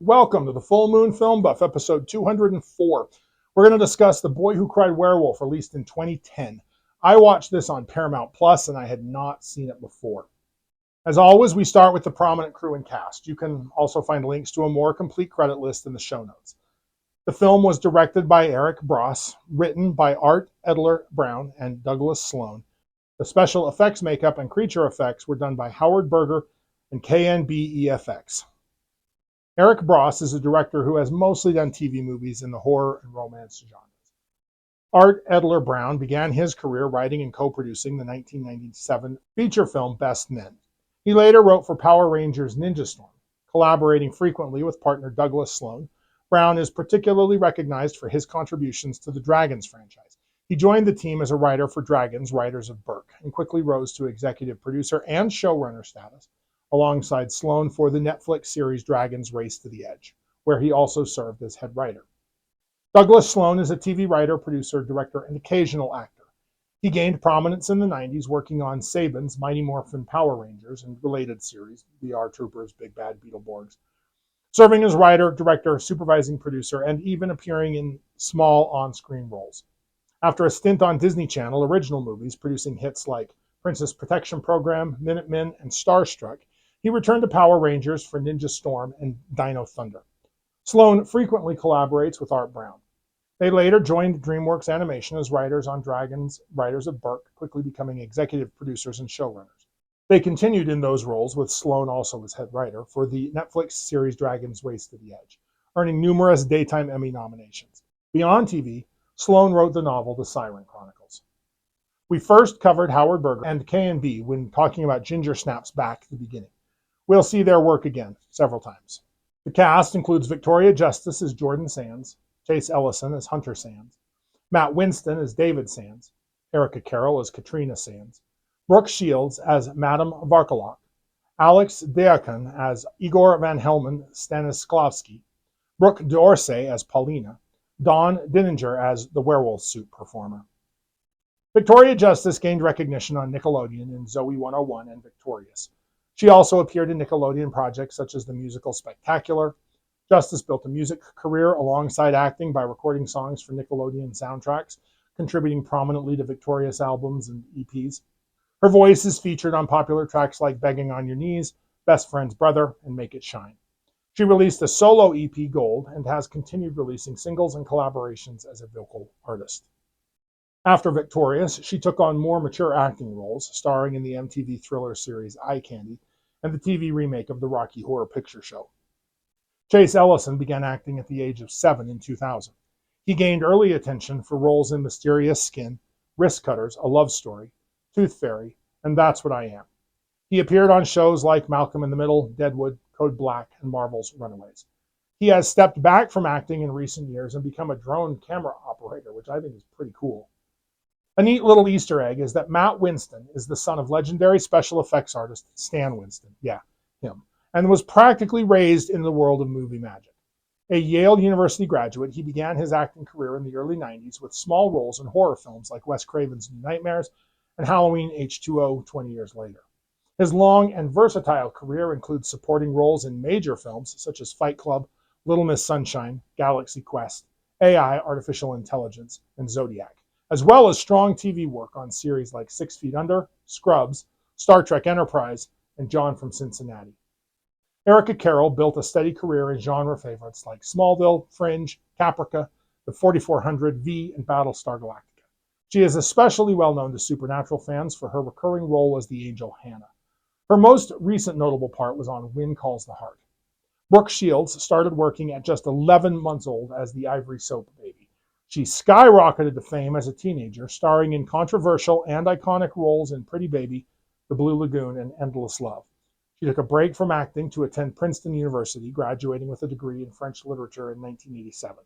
Welcome to the Full Moon Film Buff, episode 204. We're going to discuss The Boy Who Cried Werewolf, released in 2010. I watched this on Paramount Plus, and I had not seen it before. As always, we start with the prominent crew and cast. You can also find links to a more complete credit list in the show notes. The film was directed by Eric Bross, written by Art Edler Brown and Douglas Sloan. The special effects makeup and creature effects were done by Howard Berger and KNBEFX. Eric Bross is a director who has mostly done TV movies in the horror and romance genres. Art Edler Brown began his career writing and co-producing the 1997 feature film Best Men. He later wrote for Power Rangers Ninja Storm. Collaborating frequently with partner Douglas Sloan, Brown is particularly recognized for his contributions to the Dragons franchise. He joined the team as a writer for Dragons, Writers of Berk, and quickly rose to executive producer and showrunner status, alongside Sloan for the Netflix series Dragons Race to the Edge, where he also served as head writer. Douglas Sloan is a TV writer, producer, director, and occasional actor. He gained prominence in the 90s working on Saban's Mighty Morphin Power Rangers and related series, VR Troopers, Big Bad Beetleborgs, serving as writer, director, supervising producer, and even appearing in small on-screen roles. After a stint on Disney Channel original movies, producing hits like Princess Protection Program, Minutemen, and Starstruck, he returned to Power Rangers for Ninja Storm and Dino Thunder. Sloan frequently collaborates with Art Brown. They later joined DreamWorks Animation as writers on Dragons, Writers of Berk, quickly becoming executive producers and showrunners. They continued in those roles, with Sloan also as head writer, for the Netflix series Dragons Race to the Edge, earning numerous Daytime Emmy nominations. Beyond TV, Sloan wrote the novel The Siren Chronicles. We first covered Howard Berger and K&B when talking about Ginger Snaps back at the beginning. We'll see their work again several times. The cast includes Victoria Justice as Jordan Sands, Chase Ellison as Hunter Sands, Matt Winston as David Sands, Erica Carroll as Katrina Sands, Brooke Shields as Madame Varkalok, Alex Deakin as Igor Van Helman Stanislavski, Brooke D'Orsay as Paulina, Dawn Dininger as the werewolf suit performer. Victoria Justice gained recognition on Nickelodeon in Zoe 101 and Victorious. She also appeared in Nickelodeon projects such as the musical Spectacular. Justice built a music career alongside acting by recording songs for Nickelodeon soundtracks, contributing prominently to Victorious albums and EPs. Her voice is featured on popular tracks like Begging on Your Knees, Best Friend's Brother, and Make It Shine. She released a solo EP, Gold, and has continued releasing singles and collaborations as a vocal artist. After Victorious, she took on more mature acting roles, starring in the MTV thriller series Eye Candy and the TV remake of the Rocky Horror Picture Show. Chase Ellison began acting at the age of 7 in 2000. He gained early attention for roles in Mysterious Skin, Wrist Cutters, A Love Story, Tooth Fairy, and That's What I Am. He appeared on shows like Malcolm in the Middle, Deadwood, Code Black, and Marvel's Runaways. He has stepped back from acting in recent years and become a drone camera operator, which I think is pretty cool. A neat little Easter egg is that Matt Winston is the son of legendary special effects artist Stan Winston, him, and was practically raised in the world of movie magic. A Yale University graduate, he began his acting career in the early 90s with small roles in horror films like Wes Craven's New Nightmares and Halloween H2O 20 years later. His long and versatile career includes supporting roles in major films such as Fight Club, Little Miss Sunshine, Galaxy Quest, AI, Artificial Intelligence, and Zodiac, as well as strong TV work on series like 6 Feet Under, Scrubs, Star Trek Enterprise, and John from Cincinnati. Erica Carroll built a steady career in genre favorites like Smallville, Fringe, Caprica, The 4400, V, and Battlestar Galactica. She is especially well known to Supernatural fans for her recurring role as the angel Hannah. Her most recent notable part was on Wind Calls the Heart. Brooke Shields started working at just 11 months old as the Ivory Soap baby. She skyrocketed to fame as a teenager, starring in controversial and iconic roles in Pretty Baby, The Blue Lagoon, and Endless Love. She took a break from acting to attend Princeton University, graduating with a degree in French literature in 1987.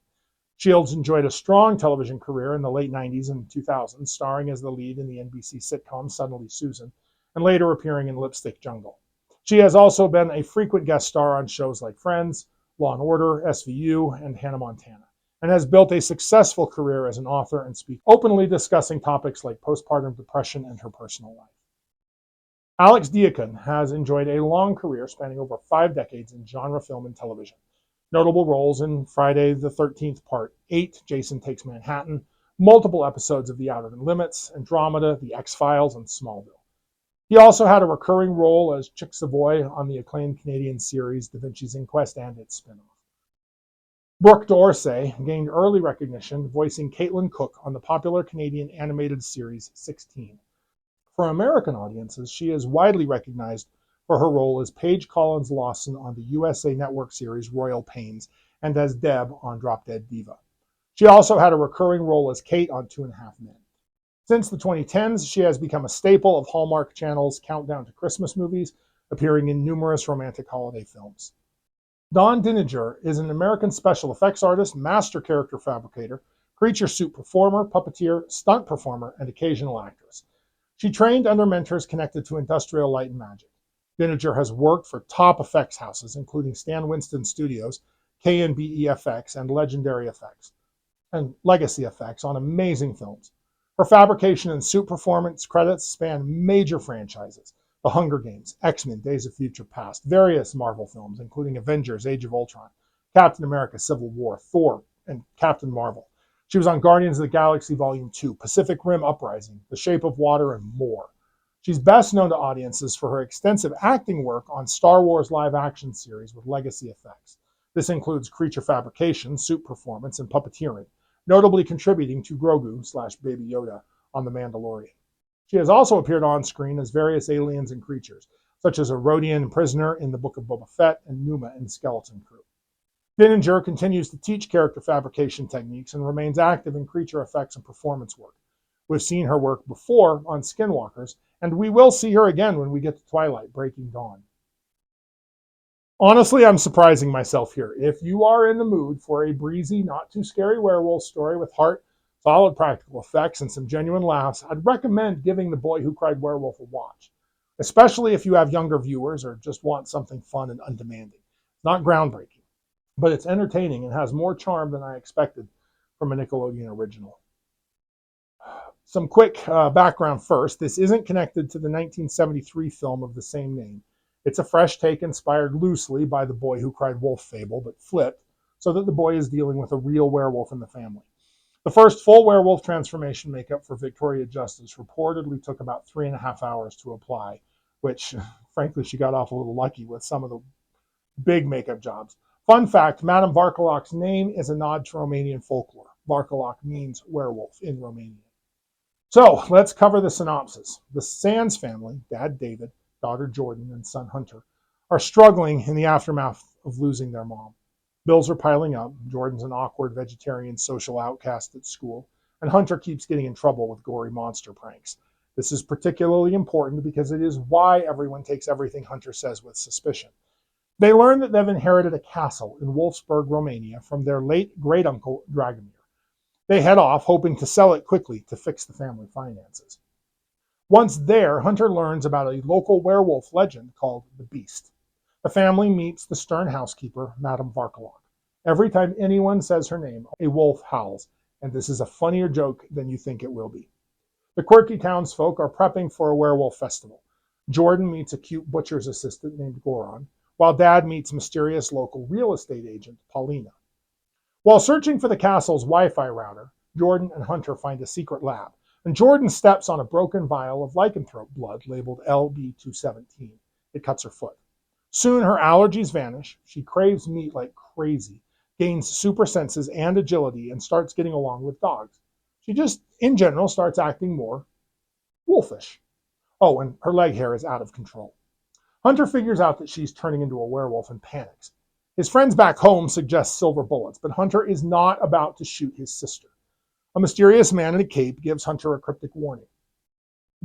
Shields enjoyed a strong television career in the late 90s and 2000s, starring as the lead in the NBC sitcom Suddenly Susan, and later appearing in Lipstick Jungle. She has also been a frequent guest star on shows like Friends, Law and Order, SVU, and Hannah Montana, and has built a successful career as an author and speaker, openly discussing topics like postpartum depression and her personal life. Alex Deakin has enjoyed a long career spanning over 5 decades in genre film and television. Notable roles in Friday the 13th Part 8, Jason Takes Manhattan, multiple episodes of The Outer Limits, Andromeda, The X-Files, and Smallville. He also had a recurring role as Chick Savoy on the acclaimed Canadian series Da Vinci's Inquest and its spin-off. Brooke Dorsey gained early recognition voicing Caitlin Cook on the popular Canadian animated series 16. For American audiences, she is widely recognized for her role as Paige Collins Lawson on the USA Network series Royal Pains and as Deb on Drop Dead Diva. She also had a recurring role as Kate on Two and a Half Men. Since the 2010s, she has become a staple of Hallmark Channel's Countdown to Christmas movies, appearing in numerous romantic holiday films. Dawn Dininger is an American special effects artist, master character fabricator, creature suit performer, puppeteer, stunt performer, and occasional actress. She trained under mentors connected to Industrial Light and Magic. Dininger has worked for top effects houses, including Stan Winston Studios, K&B FX, and Legendary Effects, and Legacy Effects on amazing films. Her fabrication and suit performance credits span major franchises: The Hunger Games, X-Men, Days of Future Past, various Marvel films, including Avengers, Age of Ultron, Captain America, Civil War, Thor, and Captain Marvel. She was on Guardians of the Galaxy Volume 2, Pacific Rim Uprising, The Shape of Water, and more. She's best known to audiences for her extensive acting work on Star Wars live-action series with Legacy Effects. This includes creature fabrication, suit performance, and puppeteering, notably contributing to Grogu/Baby Yoda on The Mandalorian. She has also appeared on screen as various aliens and creatures, such as a Rhodian prisoner in the Book of Boba Fett and Numa in Skeleton Crew. Dininger continues to teach character fabrication techniques and remains active in creature effects and performance work. We've seen her work before on Skinwalkers, and we will see her again when we get to Twilight Breaking Dawn. Honestly, I'm surprising myself here. If you are in the mood for a breezy, not too scary werewolf story with heart, solid practical effects, and some genuine laughs, I'd recommend giving The Boy Who Cried Werewolf a watch, especially if you have younger viewers or just want something fun and undemanding. It's not groundbreaking, but it's entertaining and has more charm than I expected from a Nickelodeon original. Some quick background first. This isn't connected to the 1973 film of the same name. It's a fresh take inspired loosely by The Boy Who Cried Wolf fable, but flipped, so that the boy is dealing with a real werewolf in the family. The first full werewolf transformation makeup for Victoria Justice reportedly took about 3.5 hours to apply, which, frankly, she got off a little lucky with some of the big makeup jobs. Fun fact, Madame Varkolak's name is a nod to Romanian folklore. Varkolak means werewolf in Romanian. So let's cover the synopsis. The Sands family, Dad David, daughter Jordan, and son Hunter, are struggling in the aftermath of losing their mom. Bills are piling up. Jordan's an awkward vegetarian social outcast at school, and Hunter keeps getting in trouble with gory monster pranks. This is particularly important because it is why everyone takes everything Hunter says with suspicion. They learn that they've inherited a castle in Wolfsburg, Romania from their late great-uncle Dragomir. They head off, hoping to sell it quickly to fix the family finances. Once there, Hunter learns about a local werewolf legend called the Beast. The family meets the stern housekeeper, Madame Varkolak. Every time anyone says her name, a wolf howls, and this is a funnier joke than you think it will be. The quirky townsfolk are prepping for a werewolf festival. Jordan meets a cute butcher's assistant named Goron, while Dad meets mysterious local real estate agent, Paulina. While searching for the castle's Wi-Fi router, Jordan and Hunter find a secret lab, and Jordan steps on a broken vial of lycanthrope blood labeled LB217. It cuts her foot. Soon her allergies vanish, she craves meat like crazy, gains super senses and agility, and starts getting along with dogs. She just, in general, starts acting more wolfish. Oh, and her leg hair is out of control. Hunter figures out that she's turning into a werewolf and panics. His friends back home suggest silver bullets, but Hunter is not about to shoot his sister. A mysterious man in a cape gives Hunter a cryptic warning.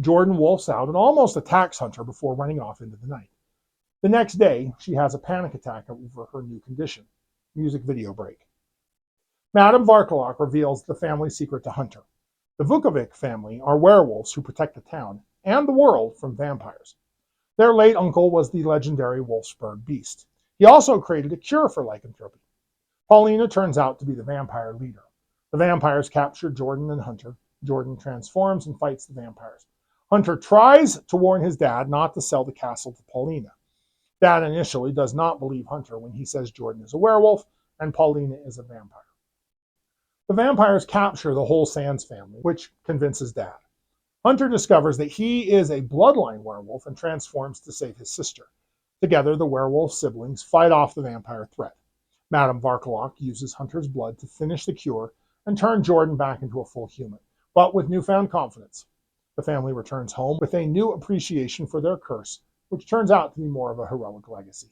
Jordan wolfs out and almost attacks Hunter before running off into the night. The next day, she has a panic attack over her new condition. Music video break. Madame Varkolak reveals the family secret to Hunter. The Vukovic family are werewolves who protect the town and the world from vampires. Their late uncle was the legendary Wolfsburg Beast. He also created a cure for lycanthropy. Paulina turns out to be the vampire leader. The vampires capture Jordan and Hunter. Jordan transforms and fights the vampires. Hunter tries to warn his dad not to sell the castle to Paulina. Dad initially does not believe Hunter when he says Jordan is a werewolf, and Paulina is a vampire. The vampires capture the whole Sands family, which convinces Dad. Hunter discovers that he is a bloodline werewolf and transforms to save his sister. Together, the werewolf siblings fight off the vampire threat. Madame Varkolok uses Hunter's blood to finish the cure and turn Jordan back into a full human, but with newfound confidence. The family returns home with a new appreciation for their curse, which turns out to be more of a heroic legacy.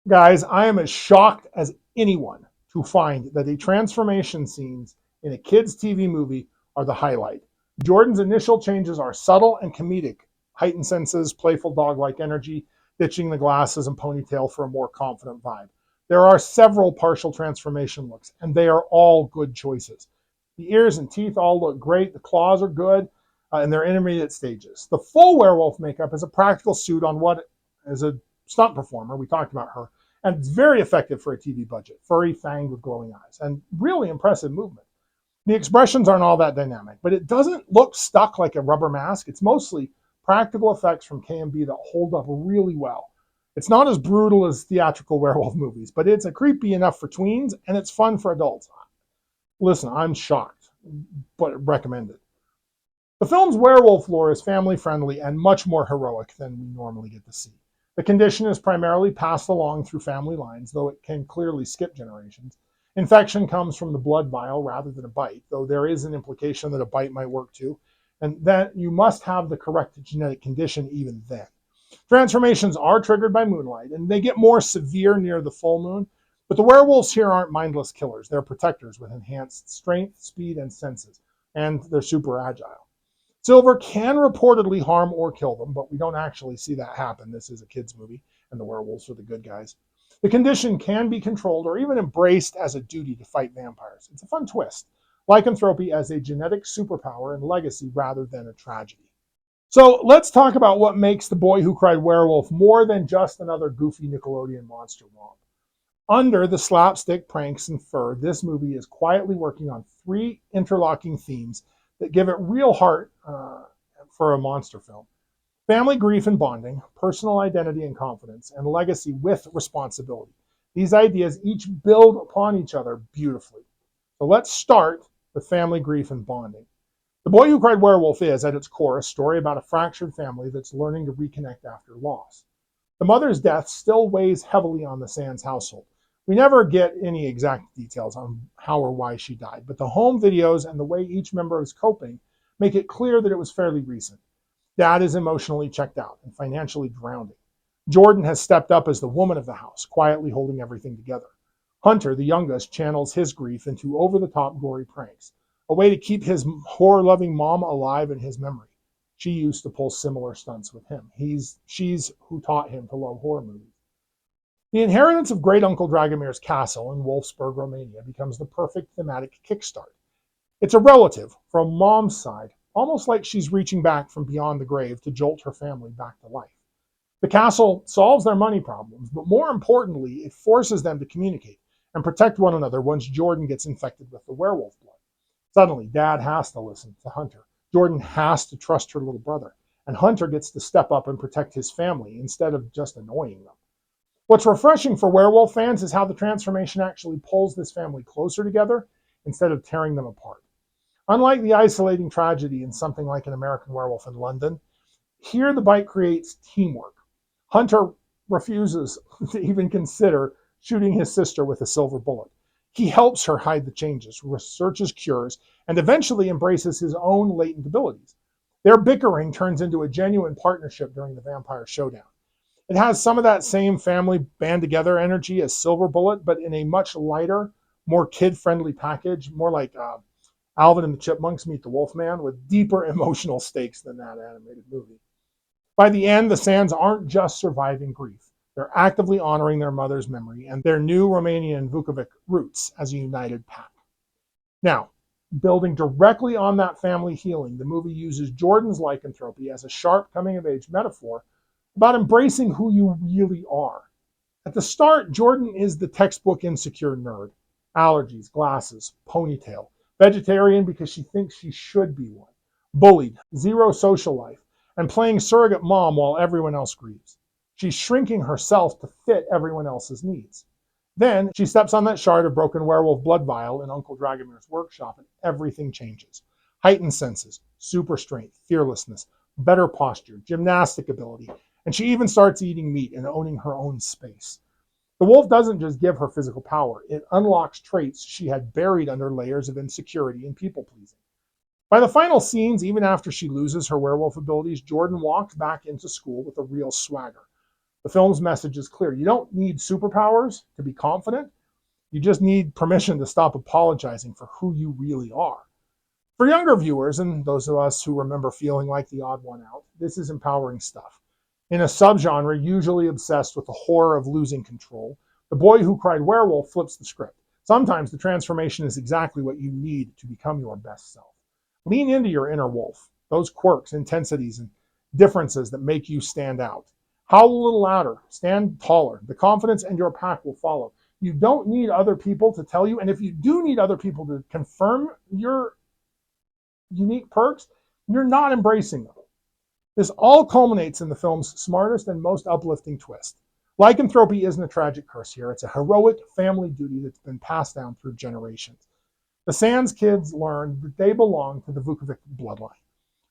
Guys, I am as shocked as anyone to find that the transformation scenes in a kids' TV movie are the highlight. Jordan's initial changes are subtle and comedic, heightened senses, playful dog-like energy, ditching the glasses and ponytail for a more confident vibe. There are several partial transformation looks, and they are all good choices. The ears and teeth all look great, the claws are good, and they're intermediate stages. The full werewolf makeup is a practical suit on what is a stunt performer, we talked about her, and it's very effective for a TV budget, furry, fanged with glowing eyes, and really impressive movement. The expressions aren't all that dynamic, but it doesn't look stuck like a rubber mask. It's mostly practical effects from KMB that hold up really well. It's not as brutal as theatrical werewolf movies, but it's creepy enough for tweens, and it's fun for adults. Listen, I'm shocked, but recommended. The film's werewolf lore is family-friendly and much more heroic than we normally get to see. The condition is primarily passed along through family lines, though it can clearly skip generations. Infection comes from the blood vial rather than a bite, though there is an implication that a bite might work too, and that you must have the correct genetic condition even then. Transformations are triggered by moonlight, and they get more severe near the full moon, but the werewolves here aren't mindless killers. They're protectors with enhanced strength, speed, and senses, and they're super agile. Silver can reportedly harm or kill them, but we don't actually see that happen. This is a kids' movie, and the werewolves are the good guys. The condition can be controlled or even embraced as a duty to fight vampires. It's a fun twist. Lycanthropy as a genetic superpower and legacy rather than a tragedy. So let's talk about what makes The Boy Who Cried Werewolf more than just another goofy Nickelodeon monster romp. Under the slapstick, pranks, and fur, this movie is quietly working on three interlocking themes that give it real heart for a monster film. Family grief and bonding, personal identity and confidence, and legacy with responsibility. These ideas each build upon each other beautifully. So let's start with family grief and bonding. The Boy Who Cried Werewolf is, at its core, a story about a fractured family that's learning to reconnect after loss. The mother's death still weighs heavily on the Sands household. We never get any exact details on how or why she died, but the home videos and the way each member is coping make it clear that it was fairly recent. Dad is emotionally checked out and financially drowning. Jordan has stepped up as the woman of the house, quietly holding everything together. Hunter, the youngest, channels his grief into over-the-top gory pranks, a way to keep his horror-loving mom alive in his memory. She used to pull similar stunts with him. She's who taught him to love horror movies. The inheritance of Great Uncle Dragomir's castle in Wolfsburg, Romania becomes the perfect thematic kickstart. It's a relative from mom's side, almost like she's reaching back from beyond the grave to jolt her family back to life. The castle solves their money problems, but more importantly, it forces them to communicate and protect one another once Jordan gets infected with the werewolf blood. Suddenly, Dad has to listen to Hunter. Jordan has to trust her little brother, and Hunter gets to step up and protect his family instead of just annoying them. What's refreshing for werewolf fans is how the transformation actually pulls this family closer together instead of tearing them apart. Unlike the isolating tragedy in something like An American Werewolf in London, here the bite creates teamwork. Hunter refuses to even consider shooting his sister with a silver bullet. He helps her hide the changes, researches cures, and eventually embraces his own latent abilities. Their bickering turns into a genuine partnership during the vampire showdown. It has some of that same family band together energy as Silver Bullet, but in a much lighter, more kid-friendly package, more like Alvin and the Chipmunks Meet the Wolfman, with deeper emotional stakes than that animated movie. By the end, the Sands aren't just surviving grief. They're actively honoring their mother's memory and their new Romanian Vukovic roots as a united pack. Now, building directly on that family healing, the movie uses Jordan's lycanthropy as a sharp coming-of-age metaphor about embracing who you really are. At the start, Jordan is the textbook insecure nerd. Allergies, glasses, ponytail. Vegetarian because she thinks she should be one. Bullied, zero social life, and playing surrogate mom while everyone else grieves. She's shrinking herself to fit everyone else's needs. Then she steps on that shard of broken werewolf blood vial in Uncle Dragomir's workshop, and everything changes. Heightened senses, super strength, fearlessness, better posture, gymnastic ability, and she even starts eating meat and owning her own space. The wolf doesn't just give her physical power, it unlocks traits she had buried under layers of insecurity and people pleasing. By the final scenes, even after she loses her werewolf abilities, Jordan walks back into school with a real swagger. The film's message is clear. You don't need superpowers to be confident. You just need permission to stop apologizing for who you really are. For younger viewers, and those of us who remember feeling like the odd one out, this is empowering stuff. In a subgenre usually obsessed with the horror of losing control, The Boy Who Cried Werewolf flips the script. Sometimes the transformation is exactly what you need to become your best self. Lean into your inner wolf, those quirks, intensities, and differences that make you stand out. Howl a little louder, stand taller. The confidence and your pack will follow. You don't need other people to tell you, and if you do need other people to confirm your unique perks, you're not embracing them. This all culminates in the film's smartest and most uplifting twist. Lycanthropy isn't a tragic curse here. It's a heroic family duty that's been passed down through generations. The Sands kids learned that they belong to the Vukovic bloodline.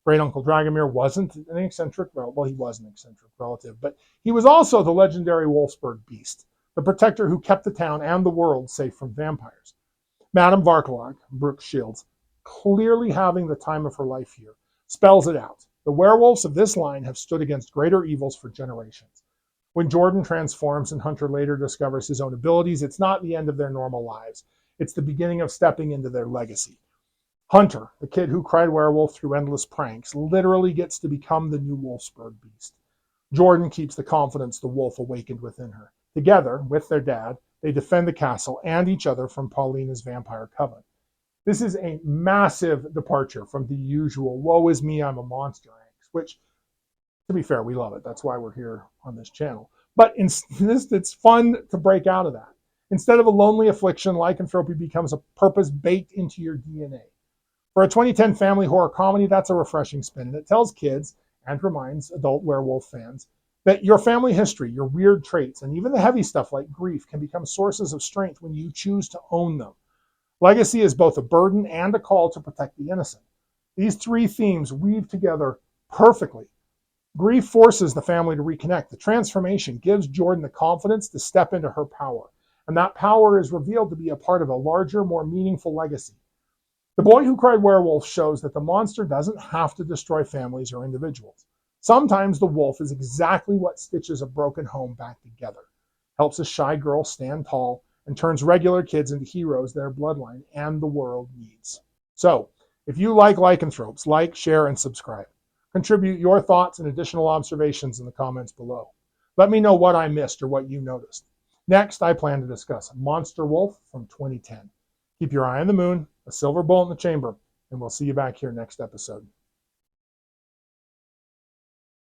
Great Uncle Dragomir wasn't an eccentric relative. Well, he was an eccentric relative, but he was also the legendary Wolfsburg beast, the protector who kept the town and the world safe from vampires. Madame Varkelag, Brooke Shields, clearly having the time of her life here, spells it out. The werewolves of this line have stood against greater evils for generations. When Jordan transforms and Hunter later discovers his own abilities, it's not the end of their normal lives. It's the beginning of stepping into their legacy. Hunter, the kid who cried werewolf through endless pranks, literally gets to become the new Wolfsburg beast. Jordan keeps the confidence the wolf awakened within her. Together, with their dad, they defend the castle and each other from Paulina's vampire coven. This is a massive departure from the usual woe is me, I'm a monster angst, which, to be fair, we love it. That's why we're here on this channel. But it's fun to break out of that. Instead of a lonely affliction, lycanthropy becomes a purpose baked into your DNA. For a 2010 family horror comedy, that's a refreshing spin, and it tells kids and reminds adult werewolf fans that your family history, your weird traits, and even the heavy stuff like grief can become sources of strength when you choose to own them. Legacy is both a burden and a call to protect the innocent. These three themes weave together perfectly. Grief forces the family to reconnect. The transformation gives Jordan the confidence to step into her power, and that power is revealed to be a part of a larger, more meaningful legacy. The Boy Who Cried Werewolf shows that the monster doesn't have to destroy families or individuals. Sometimes the wolf is exactly what stitches a broken home back together, helps a shy girl stand tall, and turns regular kids into heroes their bloodline and the world needs. So, if you like lycanthropes, like, share, and subscribe. Contribute your thoughts and additional observations in the comments below. Let me know what I missed or what you noticed. Next, I plan to discuss Monster Wolf from 2010. Keep your eye on the moon, a silver bullet in the chamber, and we'll see you back here next episode.